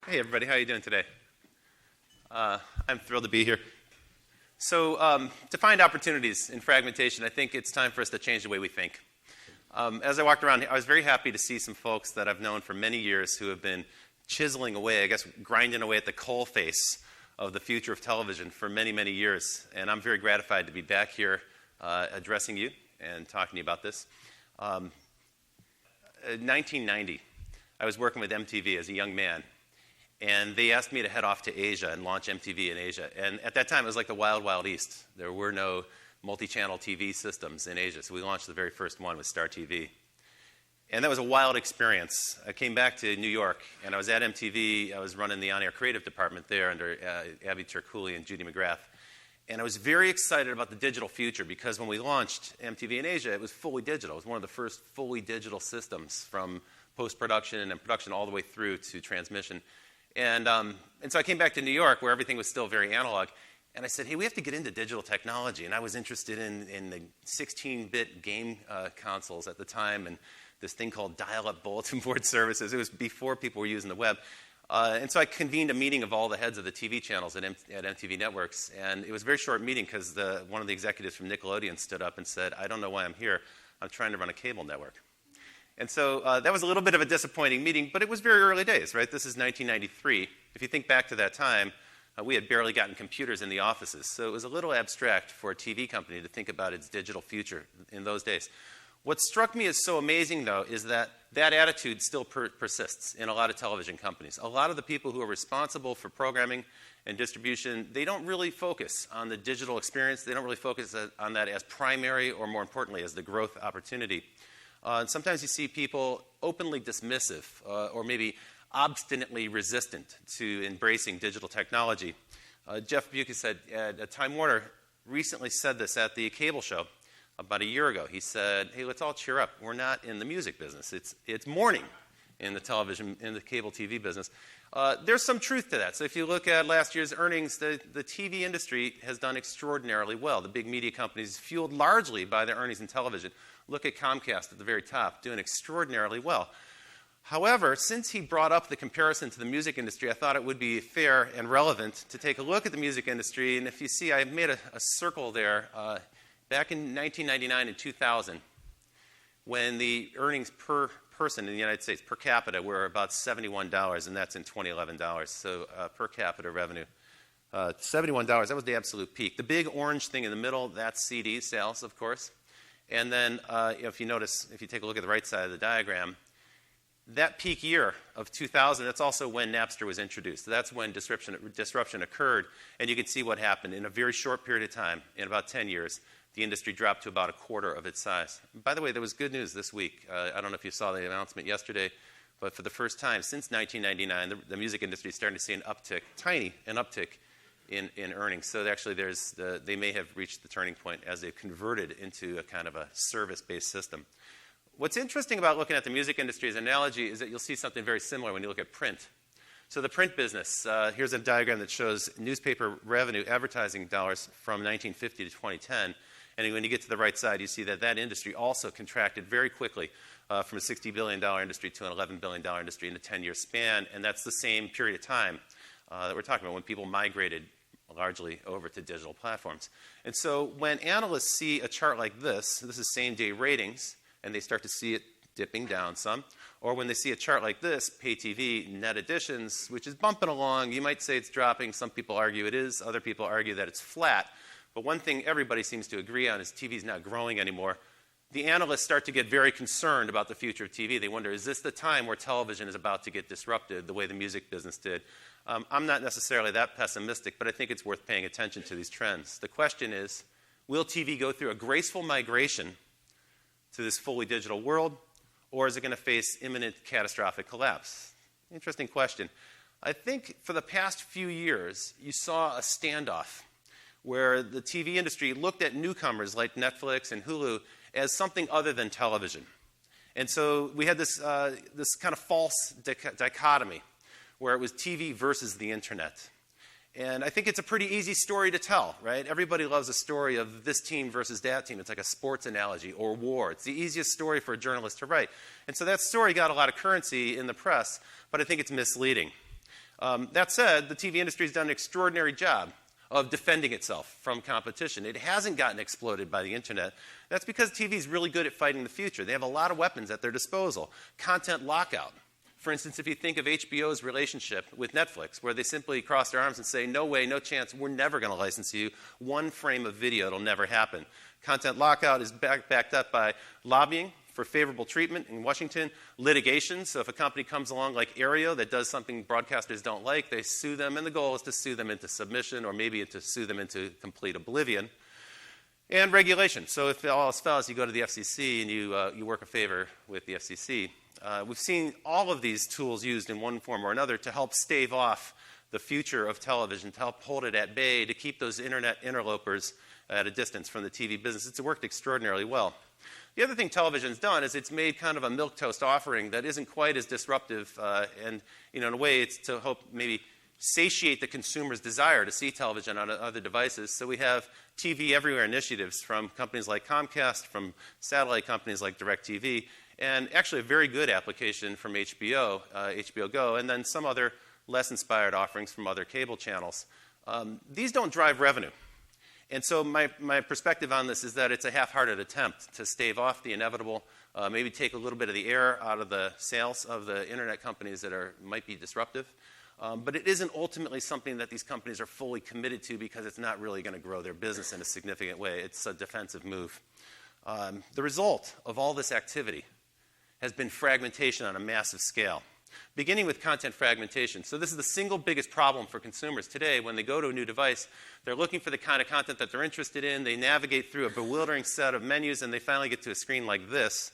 Hey everybody, how are you doing today? I'm thrilled to be here. So to find opportunities in fragmentation, I think it's time for us to change the way we think. As I walked around, I was very happy to see some folks that I've known for many years who have been chiseling away, I guess grinding away at the coal face of the future of television for many, many years. And I'm very gratified to be back here addressing you and talking to you about this. In 1990, I was working with MTV as a young man. And they asked me to head off to Asia and launch MTV in Asia. And at that time, it was like the wild, wild east. There were no multi-channel TV systems in Asia. So we launched the very first one with Star TV. And that was a wild experience. I came back to New York, and I was at MTV. I was running the on-air creative department there under Abby Tercek and Judy McGrath. And I was very excited about the digital future because when we launched MTV in Asia, it was fully digital. It was one of the first fully digital systems from post-production and production all the way through to transmission. And so I came back to New York where everything was still very analog. And I said, hey, we have to get into digital technology. And I was interested in the 16-bit game consoles at the time and this thing called dial-up bulletin board services. It was before people were using the web. And so I convened a meeting of all the heads of the TV channels at MTV Networks. And it was a very short meeting because one of the executives from Nickelodeon stood up and said, I don't know why I'm here. I'm trying to run a cable network. And so that was a little bit of a disappointing meeting, but it was very early days, right? This is 1993. If you think back to that time, we had barely gotten computers in the offices. So it was a little abstract for a TV company to think about its digital future in those days. What struck me as so amazing, though, is that that attitude still persists in a lot of television companies. A lot of the people who are responsible for programming and distribution, they don't really focus on the digital experience. They don't really focus on that as primary or, more importantly, as the growth opportunity. And sometimes you see people openly dismissive or maybe obstinately resistant to embracing digital technology. Jeff Bewkes at Time Warner recently said this at the cable show about a year ago. He said, hey, let's all cheer up. We're not in the music business. It's morning in the cable TV business. There's some truth to that. So if you look at last year's earnings, the TV industry has done extraordinarily well. The big media companies, fueled largely by their earnings in television. Look at Comcast at the very top, doing extraordinarily well. However, since he brought up the comparison to the music industry, I thought it would be fair and relevant to take a look at the music industry. And if you see, I made a circle there. Back in 1999 and 2000, when the earnings per person in the United States, per capita, were about $71, and that's in 2011 dollars. So per capita revenue, $71, that was the absolute peak. The big orange thing in the middle, that's CD sales, of course. And then if you notice, if you take a look at the right side of the diagram, that peak year of 2000, that's also when Napster was introduced. So that's when disruption occurred, and you can see what happened. In a very short period of time, in about 10 years, the industry dropped to about a quarter of its size. By the way, there was good news this week. I don't know if you saw the announcement yesterday, but for the first time since 1999, the music industry is starting to see an uptick, an uptick in earnings. So actually they may have reached the turning point as they've converted into a kind of a service-based system. What's interesting about looking at the music industry as an analogy is that you'll see something very similar when you look at print. So the print business, here's a diagram that shows newspaper revenue, advertising dollars from 1950 to 2010. And when you get to the right side, you see that that industry also contracted very quickly from a $60 billion industry to an $11 billion industry in a 10-year span. And that's the same period of time that we're talking about when people migrated largely over to digital platforms. And so when analysts see a chart like this is same-day ratings, and they start to see it dipping down some, or when they see a chart like this, pay TV net additions, which is bumping along, you might say it's dropping. Some people argue it is. Other people argue that it's flat. But one thing everybody seems to agree on is TV is not growing anymore. The analysts start to get very concerned about the future of TV. They wonder, is this the time where television is about to get disrupted the way the music business did? I'm not necessarily that pessimistic, but I think it's worth paying attention to these trends. The question is, will TV go through a graceful migration to this fully digital world, or is it going to face imminent catastrophic collapse? Interesting question. I think for the past few years, you saw a standoff where the TV industry looked at newcomers like Netflix and Hulu as something other than television. And so we had this kind of false dichotomy where it was TV versus the internet. And I think it's a pretty easy story to tell, right? Everybody loves a story of this team versus that team. It's like a sports analogy or war. It's the easiest story for a journalist to write. And so that story got a lot of currency in the press, but I think it's misleading. That said, the TV industry has done an extraordinary job of defending itself from competition. It hasn't gotten exploded by the internet. That's because TV is really good at fighting the future. They have a lot of weapons at their disposal. Content lockout. For instance, if you think of HBO's relationship with Netflix, where they simply cross their arms and say, no way, no chance, we're never going to license you one frame of video, it'll never happen. Content lockout is backed up by lobbying for favorable treatment in Washington, litigation. So if a company comes along like Aereo that does something broadcasters don't like, they sue them, and the goal is to sue them into submission or maybe to sue them into complete oblivion. And regulation. So if all else fails, you go to the FCC and you work a favor with the FCC. We've seen all of these tools used in one form or another to help stave off the future of television, to help hold it at bay, to keep those internet interlopers at a distance from the TV business. It's worked extraordinarily well. The other thing television's done is it's made kind of a milquetoast offering that isn't quite as disruptive, and in a way it's to hope maybe satiate the consumer's desire to see television on other devices. So we have TV Everywhere initiatives from companies like Comcast, from satellite companies like DirecTV, and actually a very good application from HBO, HBO Go, and then some other less inspired offerings from other cable channels. These don't drive revenue. And so my perspective on this is that it's a half-hearted attempt to stave off the inevitable, maybe take a little bit of the air out of the sails of the internet companies that might be disruptive. But it isn't ultimately something that these companies are fully committed to because it's not really going to grow their business in a significant way. It's a defensive move. The result of all this activity has been fragmentation on a massive scale, beginning with content fragmentation. So this is the single biggest problem for consumers today. When they go to a new device, they're looking for the kind of content that they're interested in. They navigate through a bewildering set of menus, and they finally get to a screen like this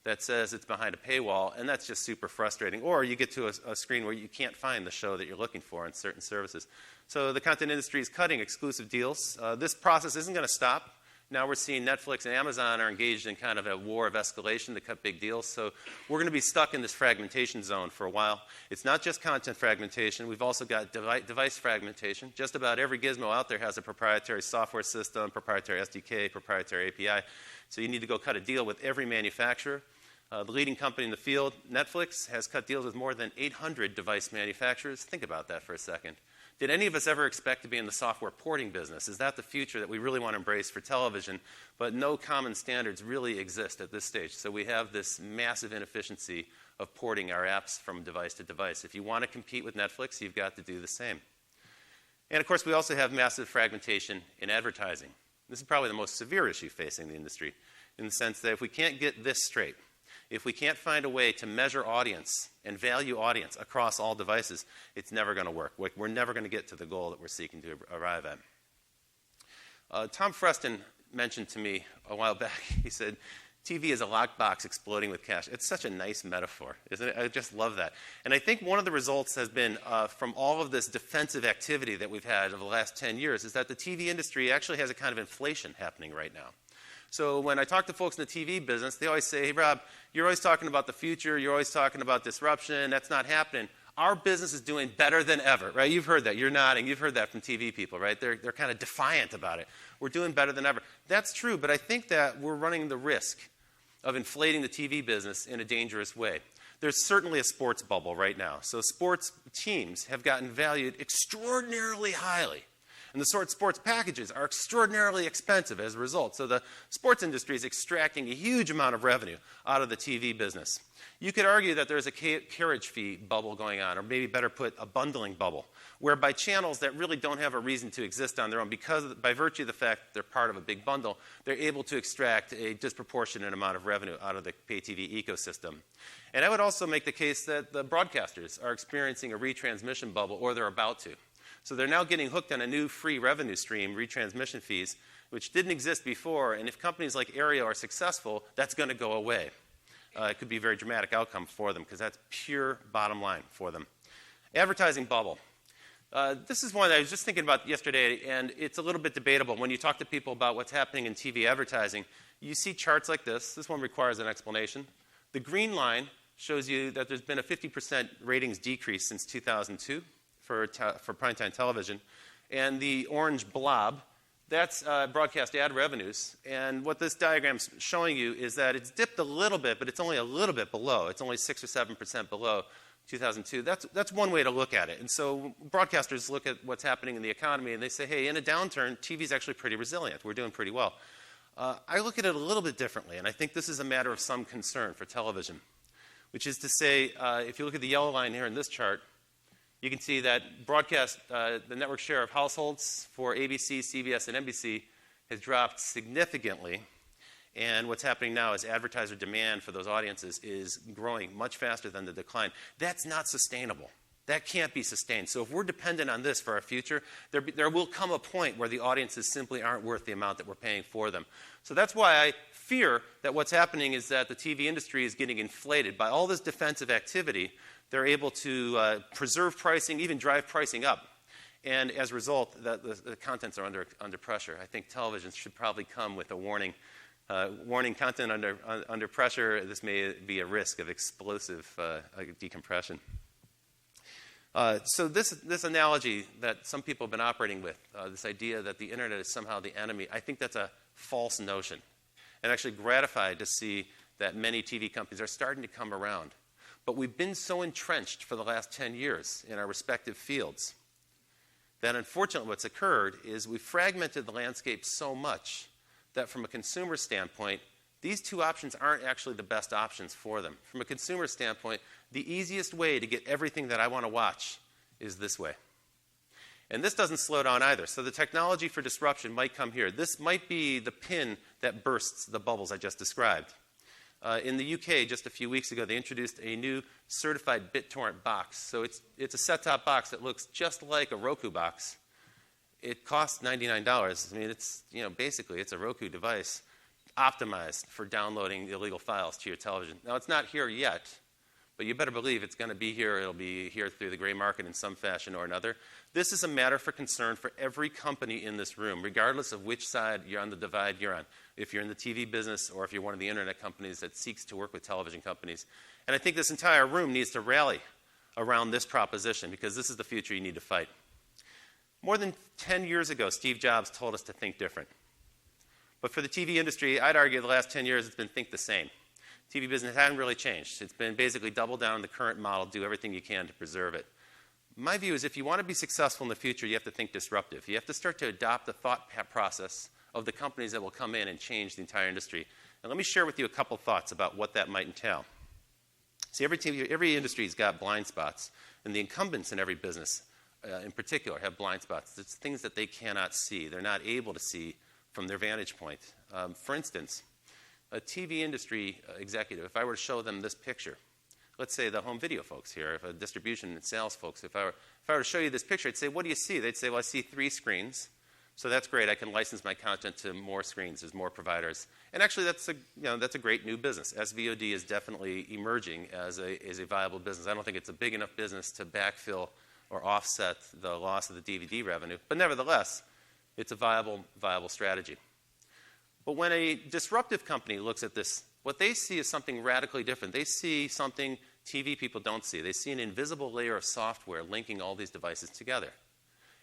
that says it's behind a paywall, and that's just super frustrating. Or you get to a screen where you can't find the show that you're looking for in certain services. So the content industry is cutting exclusive deals. This process isn't going to stop. Now we're seeing Netflix and Amazon are engaged in kind of a war of escalation to cut big deals. So we're going to be stuck in this fragmentation zone for a while. It's not just content fragmentation. We've also got device fragmentation. Just about every gizmo out there has a proprietary software system, proprietary SDK, proprietary API. So you need to go cut a deal with every manufacturer. The leading company in the field, Netflix, has cut deals with more than 800 device manufacturers. Think about that for a second. Did any of us ever expect to be in the software porting business? Is that the future that we really want to embrace for television? But no common standards really exist at this stage. So we have this massive inefficiency of porting our apps from device to device. If you want to compete with Netflix, you've got to do the same. And of course, we also have massive fragmentation in advertising. This is probably the most severe issue facing the industry, in the sense that if we can't get this straight, if we can't find a way to measure audience and value audience across all devices, it's never going to work. We're never going to get to the goal that we're seeking to arrive at. Tom Freston mentioned to me a while back, he said, TV is a lockbox exploding with cash. It's such a nice metaphor, isn't it? I just love that. And I think one of the results has been from all of this defensive activity that we've had over the last 10 years is that the TV industry actually has a kind of inflation happening right now. So when I talk to folks in the TV business, they always say, hey, Rob, you're always talking about the future. You're always talking about disruption. That's not happening. Our business is doing better than ever, right? You've heard that. You're nodding. You've heard that from TV people, right? They're kind of defiant about it. We're doing better than ever. That's true, but I think that we're running the risk of inflating the TV business in a dangerous way. There's certainly a sports bubble right now. So sports teams have gotten valued extraordinarily highly. And the sports packages are extraordinarily expensive as a result. So the sports industry is extracting a huge amount of revenue out of the TV business. You could argue that there's a carriage fee bubble going on, or maybe better put, a bundling bubble, whereby channels that really don't have a reason to exist on their own, because by virtue of the fact that they're part of a big bundle, they're able to extract a disproportionate amount of revenue out of the pay TV ecosystem. And I would also make the case that the broadcasters are experiencing a retransmission bubble, or they're about to. So they're now getting hooked on a new free revenue stream, retransmission fees, which didn't exist before. And if companies like Aereo are successful, that's going to go away. It could be a very dramatic outcome for them, because that's pure bottom line for them. Advertising bubble. This is one that I was just thinking about yesterday, and it's a little bit debatable. When you talk to people about what's happening in TV advertising, you see charts like this. This one requires an explanation. The green line shows you that there's been a 50% ratings decrease since 2002. For primetime television. And the orange blob, that's broadcast ad revenues. And what this diagram's showing you is that it's dipped a little bit, but it's only a little bit below. It's only 6 or 7% below 2002. That's one way to look at it. And so broadcasters look at what's happening in the economy and they say, hey, in a downturn, TV is actually pretty resilient. We're doing pretty well. I look at it a little bit differently, and I think this is a matter of some concern for television, which is to say, if you look at the yellow line here in this chart, you can see that broadcast, the network share of households for ABC, CBS, and NBC has dropped significantly. And what's happening now is advertiser demand for those audiences is growing much faster than the decline. That's not sustainable. That can't be sustained. So if we're dependent on this for our future, there will come a point where the audiences simply aren't worth the amount that we're paying for them. So that's why I fear that what's happening is that the TV industry is getting inflated. By all this defensive activity, they're able to preserve pricing, even drive pricing up. And as a result, the contents are under pressure. I think television should probably come with a warning. Warning content under pressure, this may be a risk of explosive decompression. So this analogy that some people have been operating with, this idea that the internet is somehow the enemy, I think that's a false notion. And actually gratified to see that many TV companies are starting to come around. But we've been so entrenched for the last 10 years in our respective fields that unfortunately what's occurred is we've fragmented the landscape so much that from a consumer standpoint, these two options aren't actually the best options for them. From a consumer standpoint, the easiest way to get everything that I want to watch is this way. And this doesn't slow down either. So the technology for disruption might come here. This might be the pin that bursts the bubbles I just described. In the UK, just a few weeks ago, they introduced a new certified BitTorrent box. So it's a set-top box that looks just like a Roku box. It costs $99. I mean, basically it's a Roku device optimized for downloading illegal files to your television. Now, it's not here yet, but you better believe it's going to be here. It'll be here through the gray market in some fashion or another. This is a matter for concern for every company in this room, regardless of which side you're on the divide you're on, if you're in the TV business or if you're one of the internet companies that seeks to work with television companies. And I think this entire room needs to rally around this proposition because this is the future you need to fight. More than 10 years ago, Steve Jobs told us to think different. But for the TV industry, I'd argue the last 10 years it's been think the same. TV business hasn't really changed. It's been basically double down on the current model, do everything you can to preserve it. My view is if you want to be successful in the future, you have to think disruptive. You have to start to adopt the thought process of the companies that will come in and change the entire industry. And let me share with you a couple thoughts about what that might entail. See, every industry's got blind spots, and the incumbents in every business in particular have blind spots. It's things that they cannot see. They're not able to see from their vantage point. For instance, a TV industry executive, if I were to show them this picture, let's say the home video folks here, if a distribution and sales folks, if I were to show you this picture, I'd say, what do you see? They'd say, well, I see 3 screens. So that's great. I can license my content to more screens. There's more providers. And actually, that's a great new business. SVOD is definitely emerging as a viable business. I don't think it's a big enough business to backfill or offset the loss of the DVD revenue. But nevertheless, it's a viable strategy. But when a disruptive company looks at this, what they see is something radically different. They see something TV people don't see. They see an invisible layer of software linking all these devices together.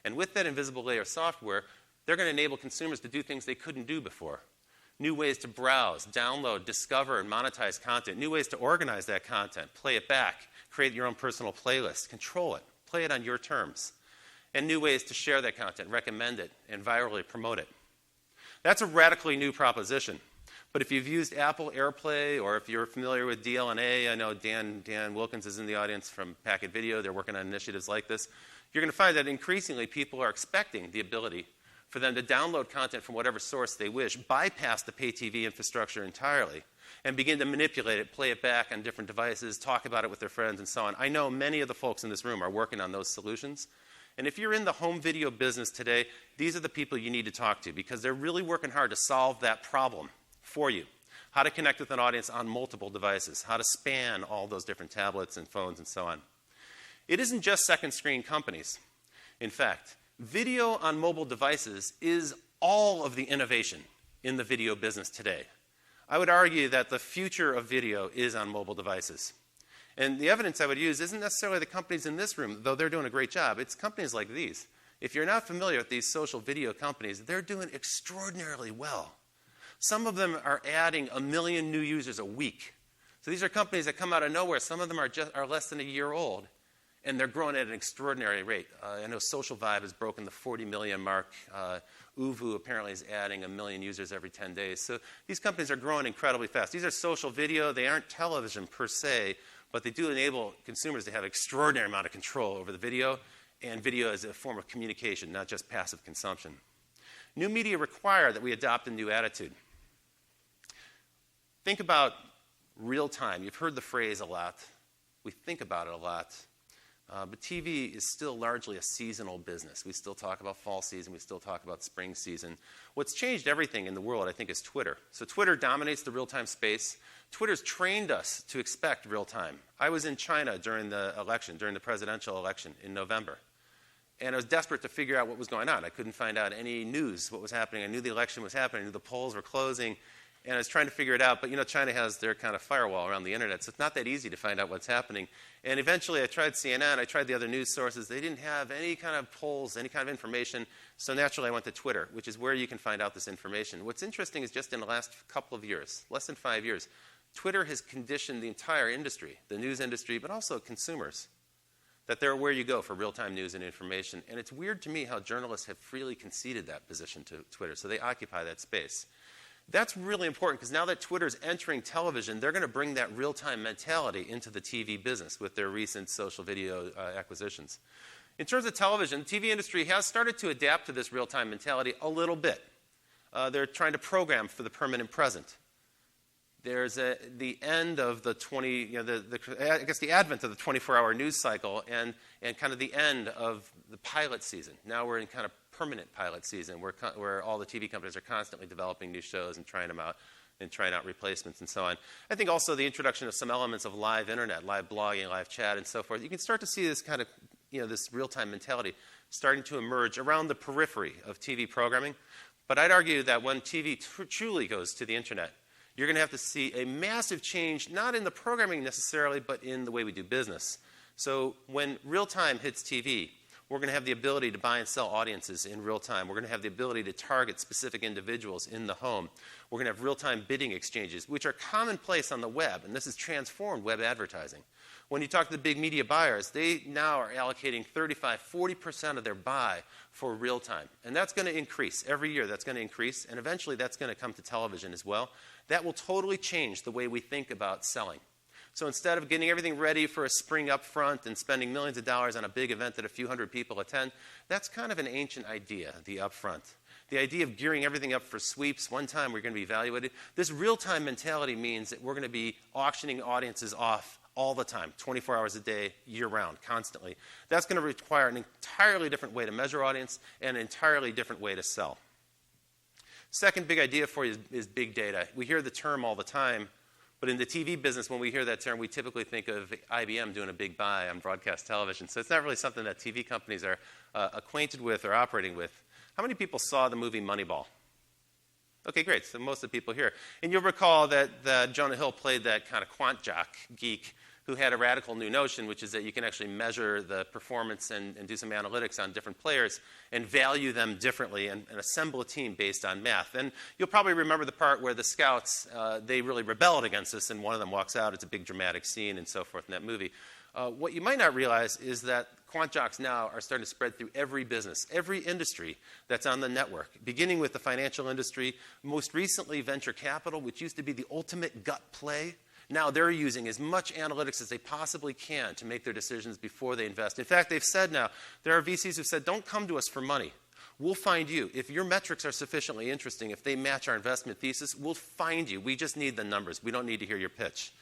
And with that invisible layer of software, they're going to enable consumers to do things they couldn't do before. New ways to browse, download, discover, and monetize content. New ways to organize that content, play it back, create your own personal playlist, control it, play it on your terms. And new ways to share that content, recommend it, and virally promote it. That's a radically new proposition. But if you've used Apple AirPlay or if you're familiar with DLNA, I know Dan Wilkins is in the audience from Packet Video. They're working on initiatives like this. You're going to find that increasingly people are expecting the ability for them to download content from whatever source they wish, bypass the pay TV infrastructure entirely, and begin to manipulate it, play it back on different devices, talk about it with their friends, and so on. I know many of the folks in this room are working on those solutions. And if you're in the home video business today, these are the people you need to talk to because they're really working hard to solve that problem for you. How to connect with an audience on multiple devices, how to span all those different tablets and phones and so on. It isn't just second screen companies. In fact, video on mobile devices is all of the innovation in the video business today. I would argue that the future of video is on mobile devices. And the evidence I would use isn't necessarily the companies in this room, though they're doing a great job. It's companies like these. If you're not familiar with these social video companies, they're doing extraordinarily well. Some of them are adding 1 million new users a week So these are companies that come out of nowhere. Some of them are less than a year old, and they're growing at an extraordinary rate. I know Social Vibe has broken the 40 million mark. Uvu apparently is adding 1 million users every 10 days. So these companies are growing incredibly fast. These are social video. They aren't television per se, but they do enable consumers to have extraordinary amount of control over the video, and video as a form of communication, not just passive consumption. New media require that we adopt a new attitude. Think about real time. You've heard the phrase a lot. We think about it a lot. But TV is still largely a seasonal business. We still talk about fall season. We still talk about spring season. What's changed everything in the world, I think, is Twitter. So Twitter dominates the real-time space. Twitter's trained us to expect real time. I was in China during the election, during the presidential election in November. And I was desperate to figure out what was going on. I couldn't find out any news, what was happening. I knew the election was happening. I knew the polls were closing. And I was trying to figure it out. But, China has their kind of firewall around the internet, so it's not that easy to find out what's happening. And eventually I tried CNN. I tried the other news sources. They didn't have any kind of polls, any kind of information. So naturally I went to Twitter, which is where you can find out this information. What's interesting is just in the last couple of years, less than 5 years, Twitter has conditioned the entire industry, the news industry, but also consumers, that they're where you go for real-time news and information. And it's weird to me how journalists have freely conceded that position to Twitter, so they occupy that space. That's really important because now that Twitter's entering television, they're going to bring that real-time mentality into the TV business with their recent social video acquisitions. In terms of television, the TV industry has started to adapt to this real-time mentality a little bit. They're trying to program for the permanent present. There's the end of the the advent of the 24-hour news cycle and kind of the end of the pilot season. Now we're in kind of permanent pilot season where all the TV companies are constantly developing new shows and trying them out and trying out replacements and so on. I think also the introduction of some elements of live internet, live blogging, live chat, and so forth. You can start to see this kind of, this real-time mentality starting to emerge around the periphery of TV programming. But I'd argue that when TV truly goes to the internet, you're going to have to see a massive change, not in the programming necessarily, but in the way we do business. So when real time hits TV, we're going to have the ability to buy and sell audiences in real time. We're going to have the ability to target specific individuals in the home. We're going to have real-time bidding exchanges, which are commonplace on the web, and this has transformed web advertising. When you talk to the big media buyers, they now are allocating 35–40% of their buy for real time. And that's going to increase. Every year that's going to increase, and eventually that's going to come to television as well. That will totally change the way we think about selling. So instead of getting everything ready for a spring upfront and spending millions of dollars on a big event that a few hundred people attend, that's kind of an ancient idea, the upfront. The idea of gearing everything up for sweeps, one time we're going to be evaluated. This real-time mentality means that we're going to be auctioning audiences off all the time, 24 hours a day, year-round, constantly. That's going to require an entirely different way to measure audience and an entirely different way to sell. Second big idea for you is big data. We hear the term all the time, but in the TV business, when we hear that term, we typically think of IBM doing a big buy on broadcast television. So it's not really something that TV companies are acquainted with or operating with. How many people saw the movie Moneyball? Okay, great. So most of the people here. And you'll recall that Jonah Hill played that kind of quant jock geek who had a radical new notion, which is that you can actually measure the performance and do some analytics on different players and value them differently and assemble a team based on math. And you'll probably remember the part where the scouts, they really rebelled against this, and one of them walks out. It's a big dramatic scene and so forth in that movie. What you might not realize is that quant jocks now are starting to spread through every business, every industry that's on the network, beginning with the financial industry, most recently venture capital, which used to be the ultimate gut play. Now they're using as much analytics as they possibly can to make their decisions before they invest. In fact, they've said now, there are VCs who've said, don't come to us for money. We'll find you. If your metrics are sufficiently interesting, if they match our investment thesis, we'll find you. We just need the numbers. We don't need to hear your pitch.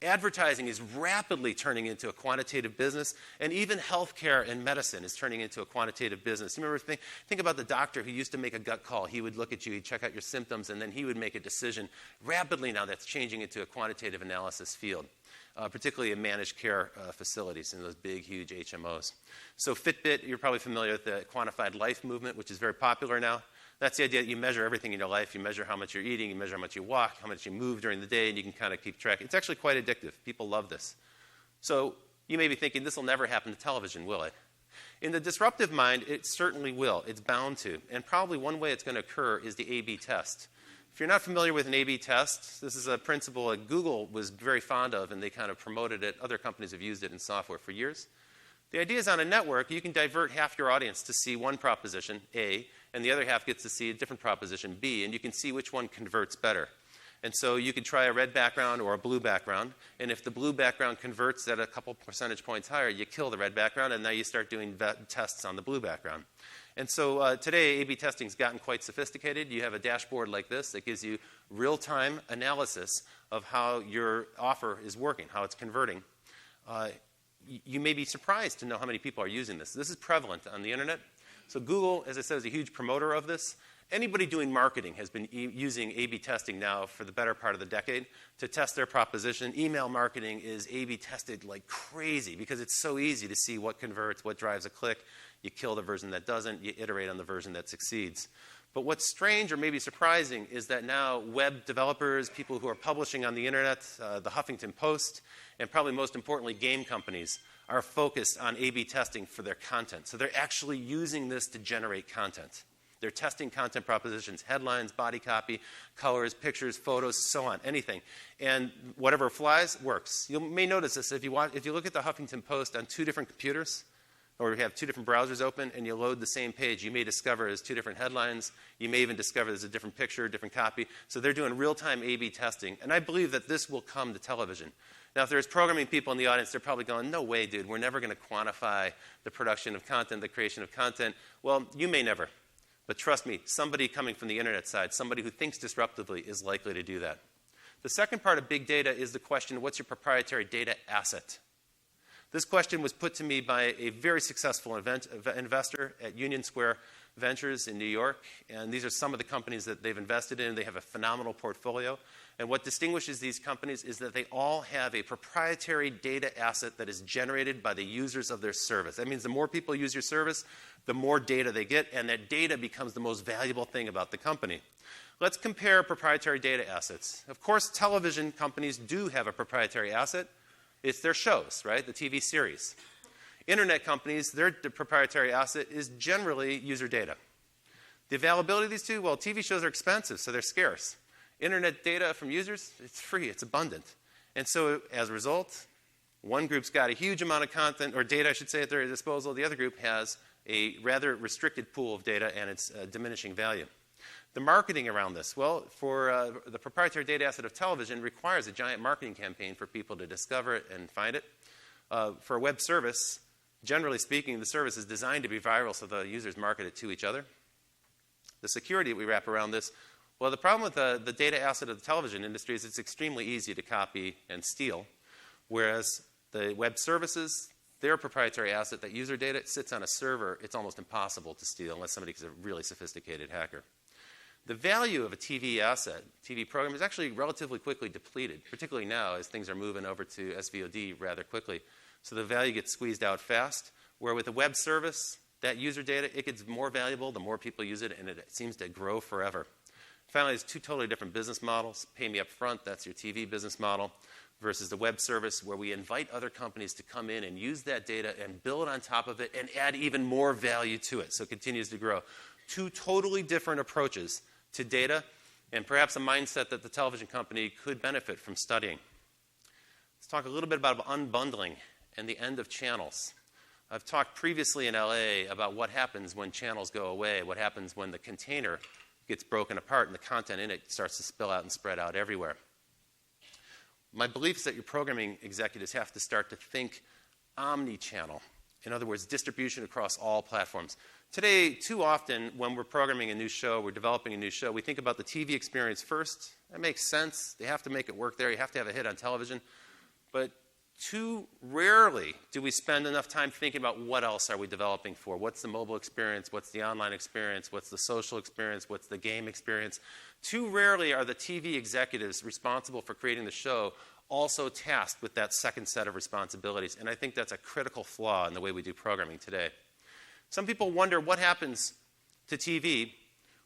Advertising is rapidly turning into a quantitative business, and even healthcare and medicine is turning into a quantitative business. You remember, think about the doctor who used to make a gut call. He would look at you, he'd check out your symptoms, and then he would make a decision. Rapidly now that's changing into a quantitative analysis field, particularly in managed care facilities in those big, huge HMOs. So Fitbit, you're probably familiar with the quantified life movement, which is very popular now. That's the idea that you measure everything in your life. You measure how much you're eating, you measure how much you walk, how much you move during the day, and you can kind of keep track. It's actually quite addictive. People love this. So you may be thinking, this will never happen to television, will it? In the disruptive mind, it certainly will. It's bound to. And probably one way it's going to occur is the A/B test. If you're not familiar with an A/B test, this is a principle that Google was very fond of, and they kind of promoted it. Other companies have used it in software for years. The idea is on a network, you can divert half your audience to see one proposition, A, and the other half gets to see a different proposition, B, and you can see which one converts better. And so you could try a red background or a blue background, and if the blue background converts at a couple percentage points higher, you kill the red background, and now you start doing tests on the blue background. And so today, A/B testing has gotten quite sophisticated. You have a dashboard like this that gives you real-time analysis of how your offer is working, how it's converting. You may be surprised to know how many people are using this. This is prevalent on the internet. So Google, as I said, is a huge promoter of this. Anybody doing marketing has been using A/B testing now for the better part of the decade to test their proposition. Email marketing is A/B tested like crazy because it's so easy to see what converts, what drives a click. You kill the version that doesn't. You iterate on the version that succeeds. But what's strange or maybe surprising is that now web developers, people who are publishing on the internet, the Huffington Post, and probably most importantly, game companies, are focused on A/B testing for their content. So they're actually using this to generate content. They're testing content propositions, headlines, body copy, colors, pictures, photos, so on, anything. And whatever flies works. You may notice this if you look at the Huffington Post on two different computers, or you have two different browsers open and you load the same page, you may discover there's two different headlines. You may even discover there's a different picture, different copy. So they're doing real-time A/B testing. And I believe that this will come to television. Now, if there's programming people in the audience, they're probably going, no way, dude, we're never going to quantify the production of content, the creation of content. Well, you may never. But trust me, somebody coming from the internet side, somebody who thinks disruptively is likely to do that. The second part of big data is the question, what's your proprietary data asset? This question was put to me by a very successful investor at Union Square Ventures in New York. And these are some of the companies that they've invested in. They have a phenomenal portfolio. And what distinguishes these companies is that they all have a proprietary data asset that is generated by the users of their service. That means the more people use your service, the more data they get, and that data becomes the most valuable thing about the company. Let's compare proprietary data assets. Of course, television companies do have a proprietary asset. It's their shows, right? The TV series. Internet companies, their proprietary asset is generally user data. The availability of these two, well, TV shows are expensive, so they're scarce. Internet data from users, it's free, it's abundant. And so as a result, one group's got a huge amount of content, or data, I should say, at their disposal. The other group has a rather restricted pool of data, and it's diminishing value. The marketing around this, well, for the proprietary data asset of television requires a giant marketing campaign for people to discover it and find it. For a web service, generally speaking, the service is designed to be viral so the users market it to each other. The security that we wrap around this, well, the problem with the data asset of the television industry is it's extremely easy to copy and steal, whereas the web services, their proprietary asset, that user data, sits on a server. It's almost impossible to steal unless somebody's a really sophisticated hacker. The value of a TV asset, TV program, is actually relatively quickly depleted, particularly now as things are moving over to SVOD rather quickly. So the value gets squeezed out fast, where with a web service, that user data, it gets more valuable the more people use it, and it seems to grow forever. Finally, there's two totally different business models. Pay me up front, that's your TV business model, versus the web service where we invite other companies to come in and use that data and build on top of it and add even more value to it so it continues to grow. Two totally different approaches to data, and perhaps a mindset that the television company could benefit from studying. Let's talk a little bit about unbundling and the end of channels. I've talked previously in LA about what happens when channels go away, what happens when the container gets broken apart and the content in it starts to spill out and spread out everywhere. My belief is that your programming executives have to start to think omni-channel. In other words, distribution across all platforms. Today, too often, when we're programming a new show, we're developing a new show, we think about the TV experience first. That makes sense. They have to make it work there. You have to have a hit on television. But too rarely do we spend enough time thinking about what else are we developing for. What's the mobile experience? What's the online experience? What's the social experience? What's the game experience? Too rarely are the TV executives responsible for creating the show also tasked with that second set of responsibilities. And I think that's a critical flaw in the way we do programming today. Some people wonder what happens to TV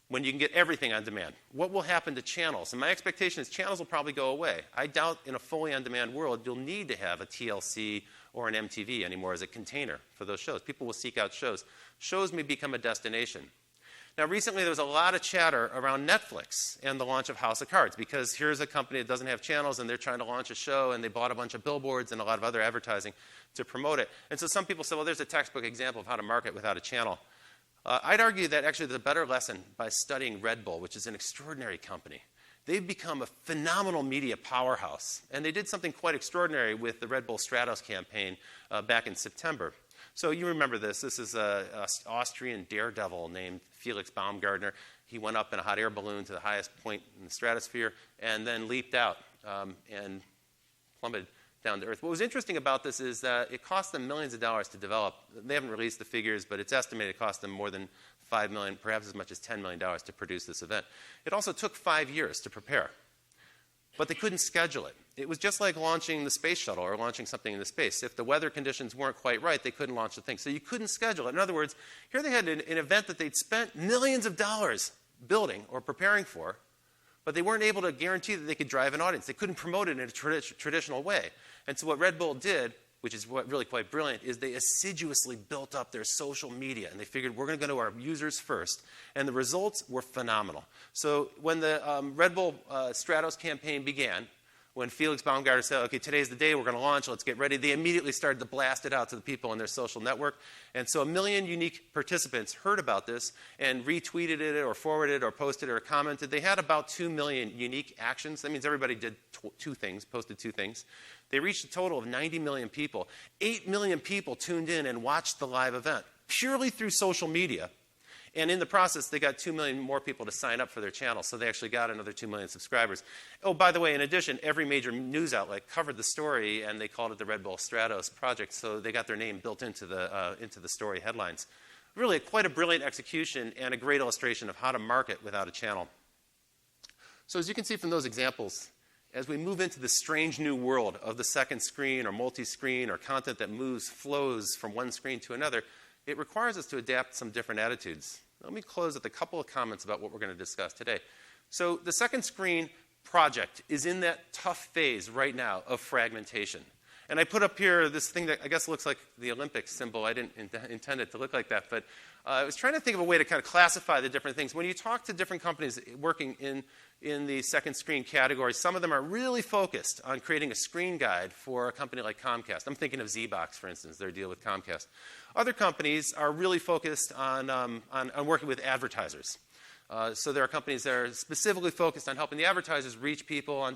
when you can get everything on demand. What will happen to channels? And my expectation is channels will probably go away. I doubt in a fully on-demand world you'll need to have a TLC or an MTV anymore as a container for those shows. People will seek out shows. Shows may become a destination. Now, recently there was a lot of chatter around Netflix and the launch of House of Cards, because here's a company that doesn't have channels and they're trying to launch a show, and they bought a bunch of billboards and a lot of other advertising to promote it. And so some people say, well, there's a textbook example of how to market without a channel. I'd argue that actually there's a better lesson by studying Red Bull, which is an extraordinary company. They've become a phenomenal media powerhouse, and they did something quite extraordinary with the Red Bull Stratos campaign back in September. So you remember this. This is an Austrian daredevil named Felix Baumgartner. He went up in a hot air balloon to the highest point in the stratosphere and then leaped out and plummeted down to Earth. What was interesting about this is that it cost them millions of dollars to develop. They haven't released the figures, but it's estimated it cost them more than $5 million, perhaps as much as $10 million to produce this event. It also took 5 years to prepare, but they couldn't schedule it. It was just like launching the space shuttle or launching something into space. If the weather conditions weren't quite right, they couldn't launch the thing. So you couldn't schedule it. In other words, here they had an event that they'd spent millions of dollars building or preparing for, but they weren't able to guarantee that they could drive an audience. They couldn't promote it in a traditional way. And so what Red Bull did, which is really quite brilliant, is they assiduously built up their social media. And they figured, we're going to go to our users first. And the results were phenomenal. So when the Red Bull Stratos campaign began, when Felix Baumgartner said, OK, today's the day, we're going to launch, let's get ready, they immediately started to blast it out to the people in their social network. And so 1 million unique participants heard about this and retweeted it or forwarded it or posted it or commented. They had about 2 million unique actions. That means everybody did two things, posted 2 things. They reached a total of 90 million people. 8 million people tuned in and watched the live event purely through social media. And in the process, they got 2 million more people to sign up for their channel, so they actually got another 2 million subscribers. Oh, by the way, in addition, every major news outlet covered the story, and they called it the Red Bull Stratos project, so they got their name built into the story headlines. Really, quite a brilliant execution and a great illustration of how to market without a channel. So as you can see from those examples, as we move into the strange new world of the second screen or multi-screen or content that flows from one screen to another, it requires us to adapt some different attitudes. Let me close with a couple of comments about what we're going to discuss today. So the second screen project is in that tough phase right now of fragmentation. And I put up here this thing that I guess looks like the Olympics symbol. I didn't intend it to look like that, but I was trying to think of a way to kind of classify the different things. When you talk to different companies working in the second screen category, some of them are really focused on creating a screen guide for a company like Comcast. I'm thinking of ZBox, for instance, their deal with Comcast. Other companies are really focused on working with advertisers. So there are companies that are specifically focused on helping the advertisers reach people,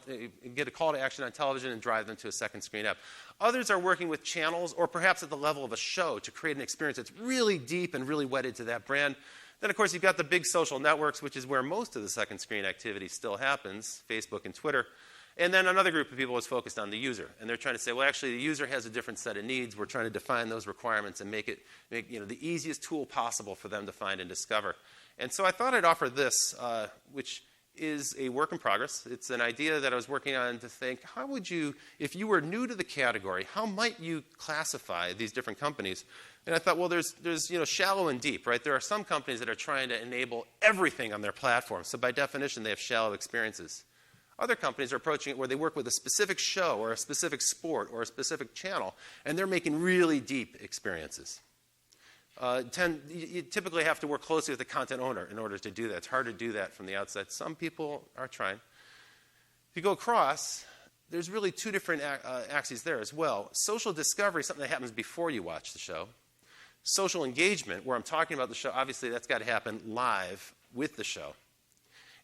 get a call to action on television and drive them to a second screen app. Others are working with channels or perhaps at the level of a show to create an experience that's really deep and really wedded to that brand. Then, of course, you've got the big social networks, which is where most of the second screen activity still happens, Facebook and Twitter. And then another group of people is focused on the user. And they're trying to say, well, actually, the user has a different set of needs. We're trying to define those requirements and make the easiest tool possible for them to find and discover. And so I thought I'd offer this, which is a work in progress. It's an idea that I was working on to think, how would you, if you were new to the category, how might you classify these different companies? And I thought, well, there's shallow and deep, right? There are some companies that are trying to enable everything on their platform. So by definition, they have shallow experiences. Other companies are approaching it where they work with a specific show or a specific sport or a specific channel, and they're making really deep experiences. You typically have to work closely with the content owner in order to do that. It's hard to do that from the outside. Some people are trying. If you go across, there's really 2 different axes there as well. Social discovery is something that happens before you watch the show. Social engagement, where I'm talking about the show, obviously that's got to happen live with the show.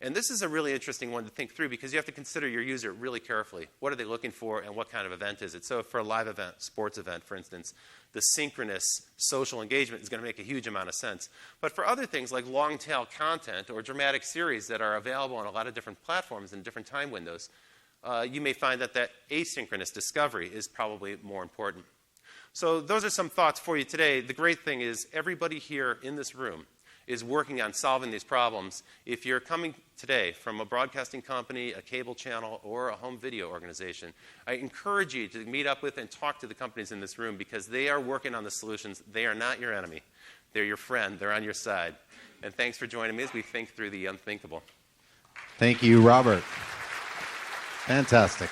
And this is a really interesting one to think through because you have to consider your user really carefully. What are they looking for and what kind of event is it? So for a live event, sports event, for instance, the synchronous social engagement is going to make a huge amount of sense. But for other things like long-tail content or dramatic series that are available on a lot of different platforms and different time windows, you may find that asynchronous discovery is probably more important. So those are some thoughts for you today. The great thing is everybody here in this room is working on solving these problems. If you're coming today from a broadcasting company, a cable channel, or a home video organization, I encourage you to meet up with and talk to the companies in this room because they are working on the solutions. They are not your enemy. They're your friend. They're on your side. And thanks for joining me as we think through the unthinkable. Thank you, Robert. Fantastic.